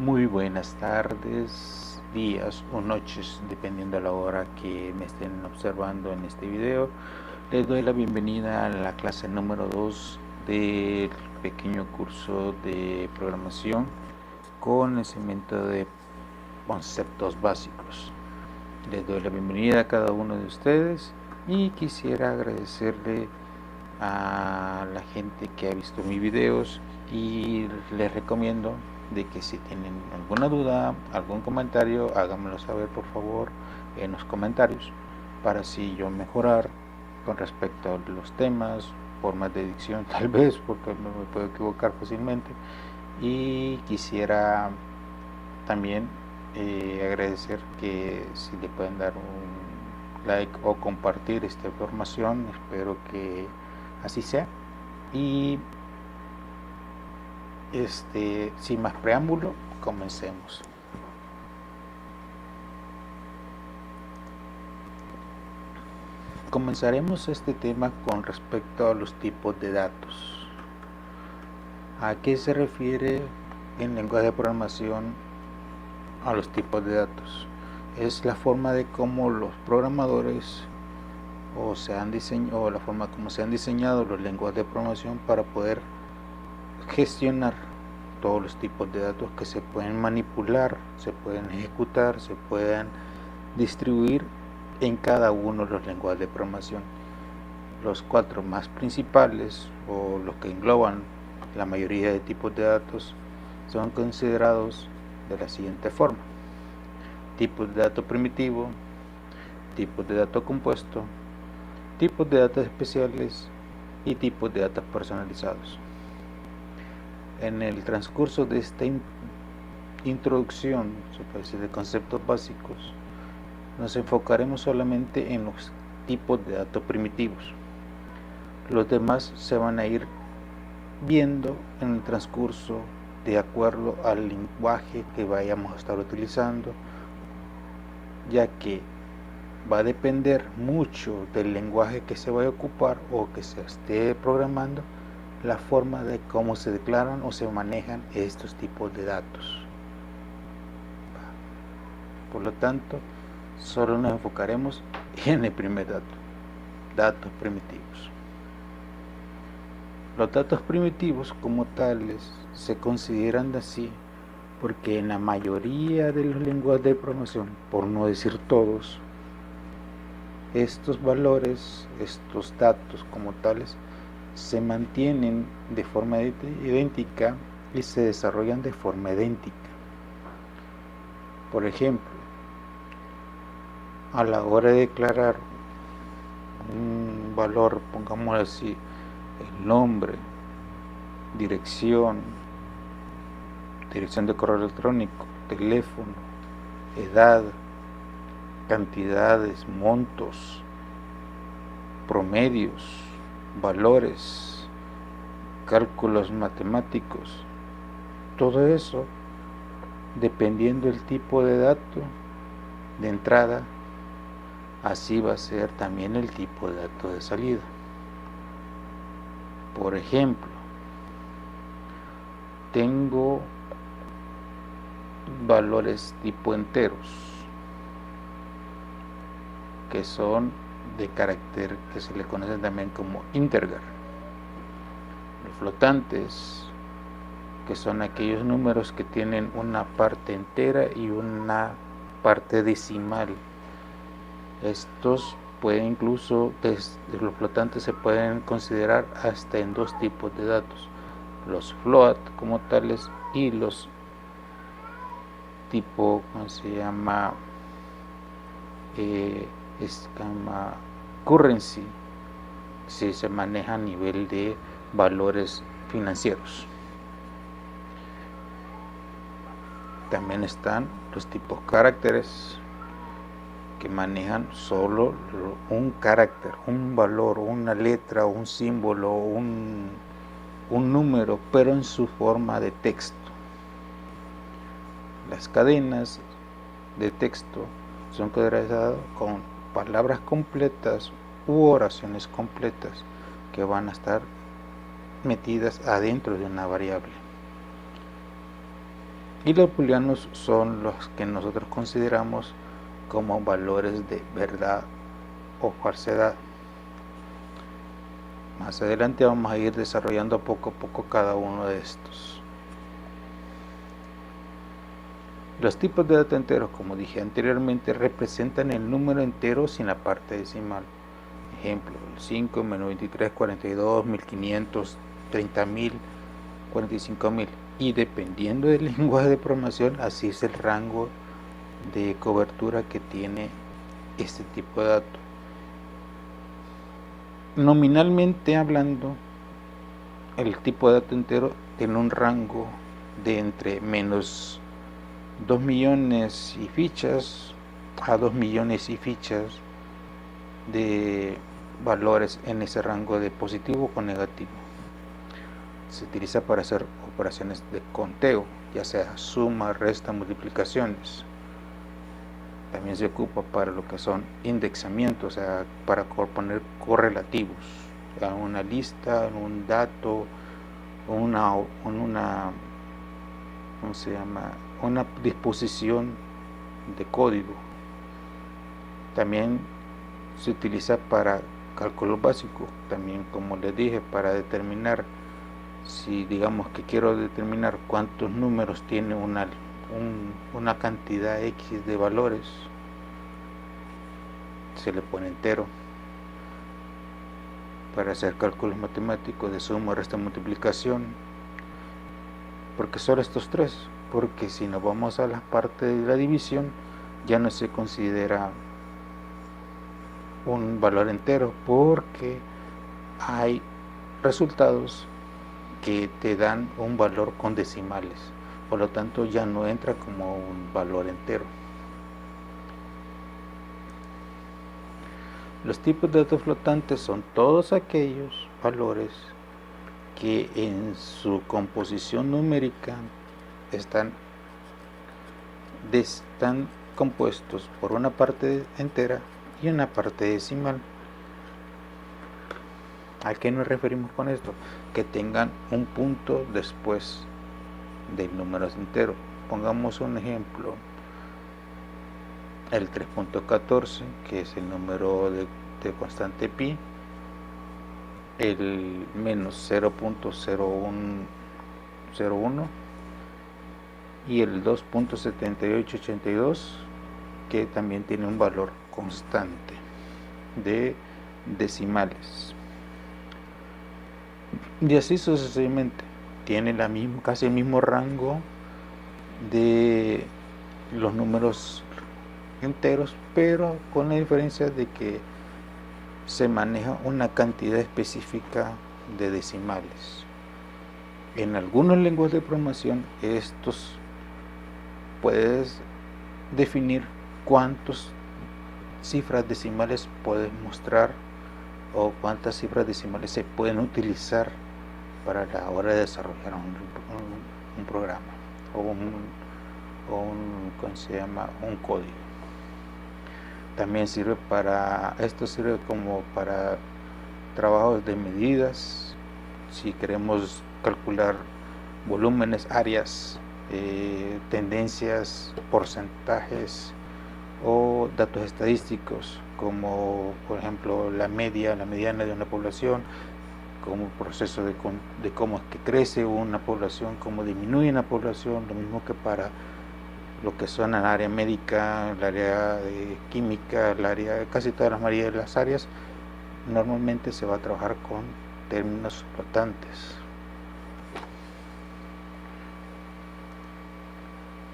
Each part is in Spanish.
Muy buenas tardes, días o noches, dependiendo de la hora que me estén observando en este video. Les doy la bienvenida a la clase número 2 del pequeño curso de programación con el segmento de conceptos básicos. Les doy la bienvenida a cada uno de ustedes y quisiera agradecerle a la gente que ha visto mis videos y les recomiendo de que si tienen alguna duda, algún comentario, háganmelo saber por favor en los comentarios para así yo mejorar con respecto a los temas, formas de dicción tal vez, porque me puedo equivocar fácilmente. Y quisiera también agradecer que si le pueden dar un like o compartir esta información, espero que así sea. Y sin más preámbulo, comencemos. Comenzaremos este tema con respecto a los tipos de datos. ¿A qué se refiere en lenguaje de programación a los tipos de datos? Es la forma de cómo los programadores o la forma como se han diseñado los lenguajes de programación para poder gestionar todos los tipos de datos que se pueden manipular, se pueden ejecutar, se pueden distribuir en cada uno de los lenguajes de programación. Los cuatro más principales, o los que engloban la mayoría de tipos de datos, son considerados de la siguiente forma: tipos de datos primitivo, tipos de datos compuesto, tipos de datos especiales y tipos de datos personalizados. En el transcurso de esta introducción, se puede decir, de conceptos básicos, nos enfocaremos solamente en los tipos de datos primitivos. Los demás se van a ir viendo en el transcurso de acuerdo al lenguaje que vayamos a estar utilizando, ya que va a depender mucho del lenguaje que se vaya a ocupar o que se esté programando la forma de cómo se declaran o se manejan estos tipos de datos. Por lo tanto, solo nos enfocaremos en el primer dato: datos primitivos. Los datos primitivos como tales se consideran así porque en la mayoría de los lenguajes de programación, por no decir todos, estos valores, estos datos como tales, se mantienen de forma idéntica y se desarrollan de forma idéntica. Por ejemplo, a la hora de declarar un valor, pongamos así, el nombre, dirección de correo electrónico, teléfono, edad, cantidades, montos, promedios, valores, cálculos matemáticos, todo eso, dependiendo del tipo de dato de entrada, así va a ser también el tipo de dato de salida. Por ejemplo, tengo valores tipo enteros, que son de carácter que se le conocen también como integer. Los flotantes, que son aquellos números que tienen una parte entera y una parte decimal. Estos pueden incluso, los flotantes se pueden considerar hasta en dos tipos de datos: los float como tales y los tipo, ¿cómo se llama? Currency, si se maneja a nivel de valores financieros. También están los tipos caracteres, que manejan solo un carácter, un valor, una letra, un símbolo, un número, pero en su forma de texto. Las cadenas de texto son categorizadas con palabras completas u oraciones completas que van a estar metidas adentro de una variable. y los booleanos son los que nosotros consideramos como valores de verdad o falsedad. Más adelante vamos a ir desarrollando poco a poco cada uno de estos. Los tipos de datos enteros, como dije anteriormente, representan el número entero sin la parte decimal. Ejemplo, el 5, menos 23, 42, 1500, 30.000, 45.000. Y dependiendo del lenguaje de programación, así es el rango de cobertura que tiene este tipo de datos. Nominalmente hablando, el tipo de dato entero tiene un rango de entre menos 2 millones y fichas a 2 millones y fichas de valores en ese rango de positivo o negativo. Se utiliza para hacer operaciones de conteo, ya sea suma, resta, multiplicaciones. También se ocupa para lo que son indexamientos, o sea, para poner correlativos a una lista, en un dato, una disposición de código. También se utiliza para cálculo básico, también como les dije, para determinar si digamos que quiero determinar cuántos números tiene una cantidad X de valores, se le pone entero. Para hacer cálculos matemáticos de suma, resta, multiplicación, porque solo estos tres, porque si nos vamos a la parte de la división ya no se considera un valor entero, porque hay resultados que te dan un valor con decimales, por lo tanto ya no entra como un valor entero. Los tipos de datos flotantes son todos aquellos valores que en su composición numérica están compuestos por una parte entera y una parte decimal. ¿A qué nos referimos con esto? Que tengan un punto después del número entero. Pongamos un ejemplo, el 3.14, que es el número de constante pi, el menos 0.0101 y el 2.7882, que también tiene un valor constante de decimales, y así sucesivamente. Tiene casi el mismo rango de los números enteros, pero con la diferencia de que se maneja una cantidad específica de decimales. En algunos lenguajes de programación estos puedes definir cuántas cifras decimales puedes mostrar o cuántas cifras decimales se pueden utilizar para la hora de desarrollar un programa o un código. También sirve como para trabajos de medidas. Si queremos calcular volúmenes, áreas, tendencias, porcentajes o datos estadísticos, como por ejemplo la mediana de una población, como proceso de cómo es que crece una población, cómo disminuye una población, lo mismo que para lo que son el área médica, el área de química, el área, casi todas las mayoría de las áreas, normalmente se va a trabajar con términos flotantes.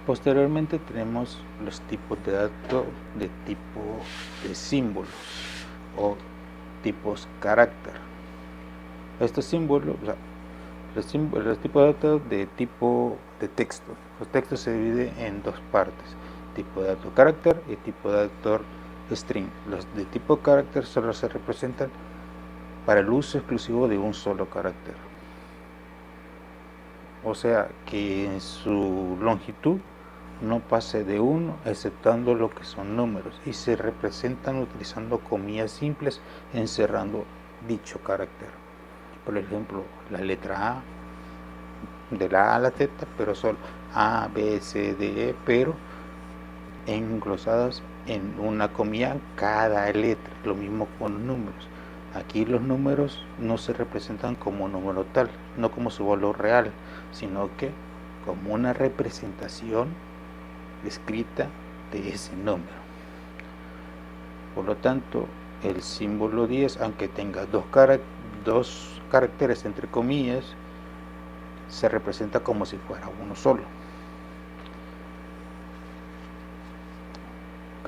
Posteriormente tenemos los tipos de datos de tipo de símbolos o tipos carácter. Estos símbolos, los tipos de datos de tipo de texto. Los textos se dividen en dos partes: tipo de dato carácter y tipo de dato string. Los de tipo carácter solo se representan para el uso exclusivo de un solo carácter, o sea que en su longitud no pase de 1, exceptando lo que son números, y se representan utilizando comillas simples encerrando dicho carácter. Por ejemplo, la letra A de la A a la Z, pero solo A, B, C, D, E, pero englosadas en una comilla cada letra. Lo mismo con los números. Aquí los números no se representan como número tal, no como su valor real, sino que como una representación escrita de ese número. Por lo tanto, el símbolo 10, aunque tenga dos caracteres entre comillas, se representa como si fuera uno solo.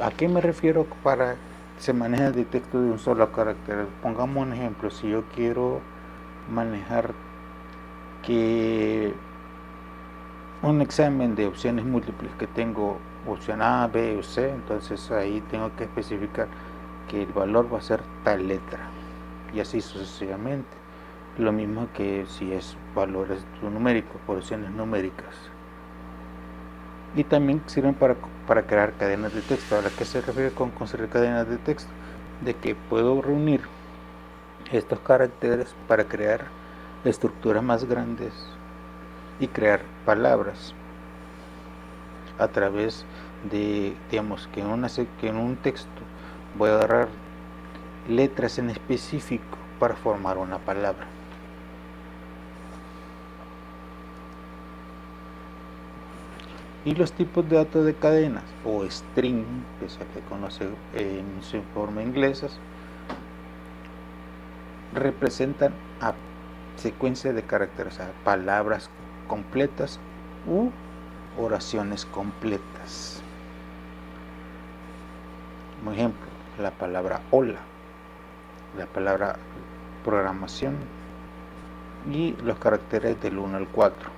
¿A qué me refiero para se maneja el texto de un solo carácter? Pongamos un ejemplo. Si yo quiero manejar que un examen de opciones múltiples, que tengo opción A, B o C, entonces ahí tengo que especificar que el valor va a ser tal letra, y así sucesivamente. Lo mismo que si es valores numéricos, porciones numéricas. Y también sirven para crear cadenas de texto. ¿A qué se refiere con construir cadenas de texto? De que puedo reunir estos caracteres para crear estructuras más grandes y crear palabras a través de, digamos, que en un texto voy a agarrar letras en específico para formar una palabra. Y los tipos de datos de cadenas o string, que se le conoce en su forma inglesa, representan a secuencia de caracteres, a palabras completas u oraciones completas. Por ejemplo, la palabra hola, la palabra programación y los caracteres del 1 al 4.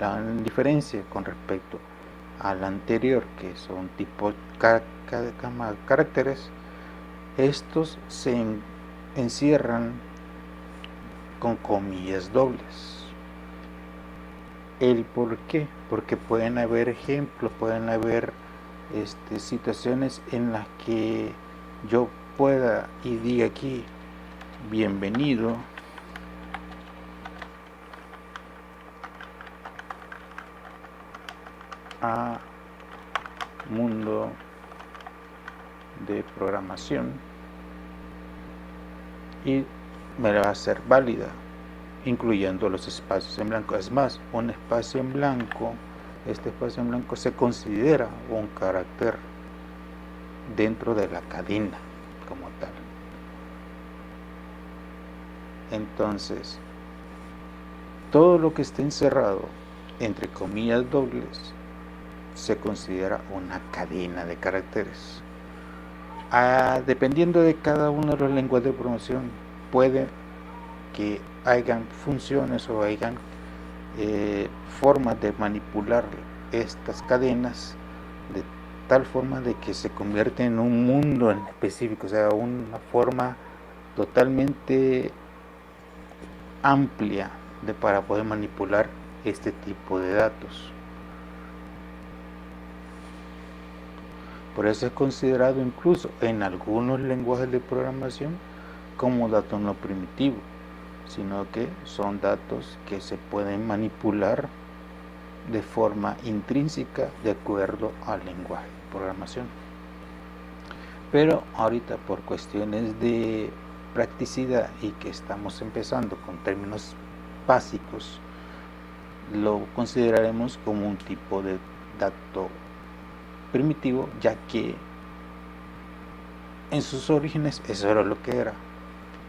La diferencia con respecto al anterior, que son tipos caracteres, estos se encierran con comillas dobles. ¿El por qué? Porque pueden haber ejemplos, pueden haber situaciones en las que yo pueda y diga aquí bienvenido a mundo de programación, y me la va a ser válida incluyendo los espacios en blanco. Es más, un espacio en blanco, este espacio en blanco se considera un carácter dentro de la cadena como tal. Entonces, todo lo que esté encerrado entre comillas dobles se considera una cadena de caracteres. Dependiendo de cada uno de los lenguajes de programación, puede que hayan funciones o hayan formas de manipular estas cadenas de tal forma de que se convierte en un mundo en específico, o sea, una forma totalmente amplia para poder manipular este tipo de datos. Por eso es considerado incluso en algunos lenguajes de programación como datos no primitivos, sino que son datos que se pueden manipular de forma intrínseca de acuerdo al lenguaje de programación. Pero ahorita, por cuestiones de practicidad y que estamos empezando con términos básicos, lo consideraremos como un tipo de dato primitivo, ya que en sus orígenes eso era lo que era: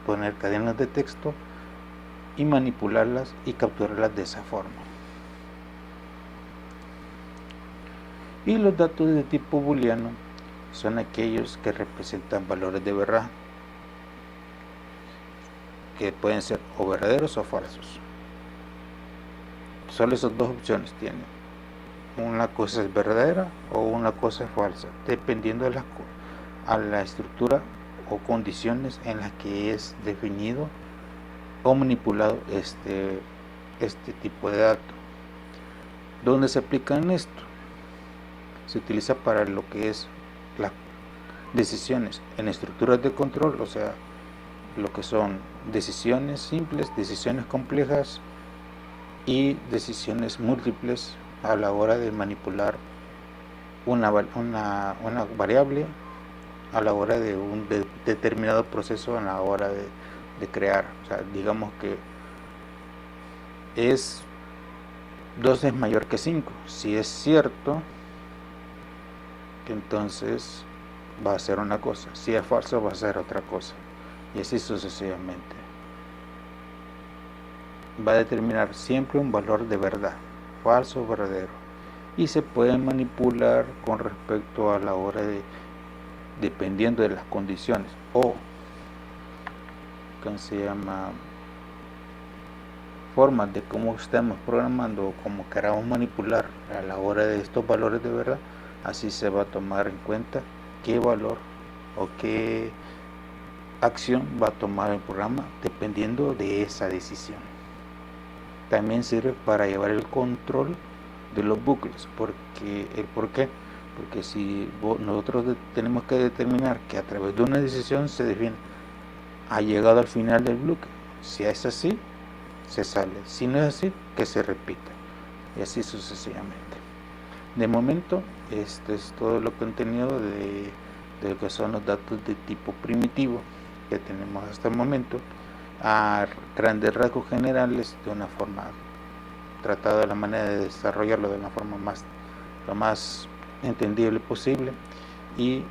poner cadenas de texto y manipularlas y capturarlas de esa forma. Y los datos de tipo booleano son aquellos que representan valores de verdad, que pueden ser o verdaderos o falsos. Solo esas dos opciones tienen: una cosa es verdadera o una cosa es falsa, dependiendo de la estructura o condiciones en las que es definido o manipulado este tipo de dato. ¿Dónde se aplican esto? Se utiliza para lo que es las decisiones en estructuras de control, o sea, lo que son decisiones simples, decisiones complejas y decisiones múltiples a la hora de manipular una variable a la hora de un determinado proceso, a la hora de crear. O sea, digamos que 2 es mayor que 5. Si es cierto, entonces va a ser una cosa. Si es falso, va a ser otra cosa. Y así sucesivamente. Va a determinar siempre un valor de verdad, falso o verdadero. Y se puede manipular con respecto a la hora dependiendo de las condiciones. O, ¿cómo se llama? Formas de cómo estamos programando o cómo queramos manipular a la hora de estos valores de verdad. Así se va a tomar en cuenta qué valor o qué acción va a tomar el programa dependiendo de esa decisión. También sirve para llevar el control de los bucles. ¿Por qué? Porque si nosotros tenemos que determinar que a través de una decisión se define, ha llegado al final del bloque. Si es así, se sale. Si no es así, que se repita. Y así sucesivamente. De momento, esto es todo lo contenido de lo que son los datos de tipo primitivo que tenemos hasta el momento, a grandes rasgos generales, de una forma tratado de la manera de desarrollarlo de la forma lo más entendible posible. Y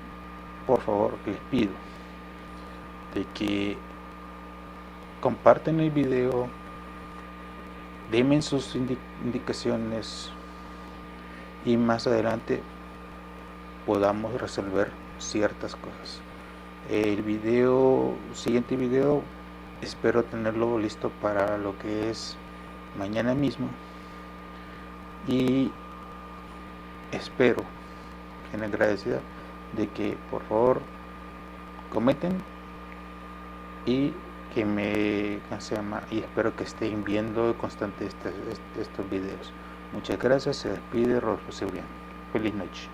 por favor les pido de que compartan el video, denme sus indicaciones y más adelante podamos resolver ciertas cosas. El siguiente video espero tenerlo listo para lo que es mañana mismo, y espero en agradecida de que por favor comenten y que y espero que estén viendo constante estos videos. Muchas gracias. Se despide Rodolfo Cebrián. Feliz noche.